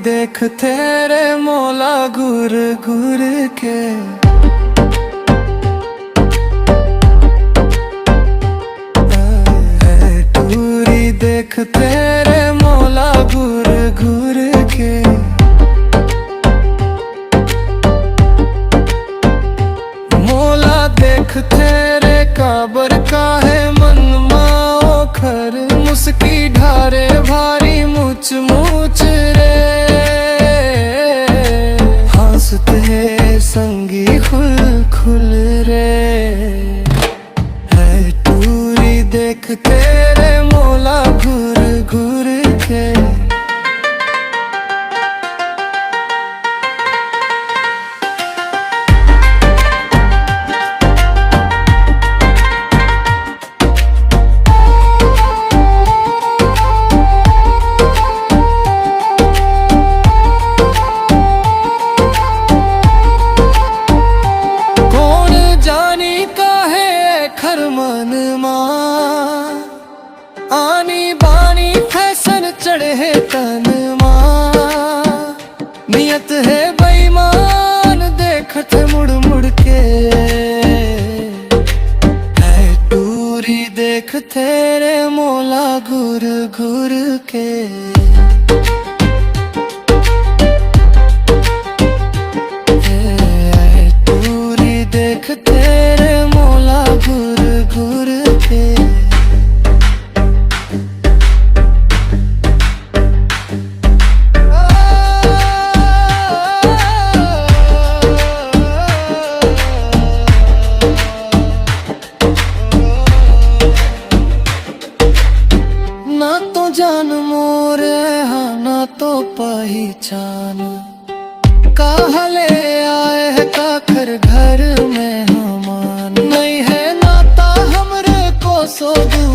देख तेरे मौला घूर घूर के। टूरी देख तेरे मौला घूर घूर के। मौला देख तेरे काबर का है मन माओ खर। मुस्की ढारे भारी मुच मुच रे। हंसते संगी खुल खुल रे। है टूरी देख तेरे मौला घूर घूर के। मन मां आनी बानी फैशन चढ़े तन मां। नियत है बेईमान देखत मुड़ मुड़ के। है टूरी देख तेरे मौला घूर घूर के। है टूरी देख तेरे मौला घूर घूर के। ना तो जान मोरे हाँ ना तो पहचान। काहले आए है काकर घर में हमान। नहीं है नाता हमरे को सो दूर।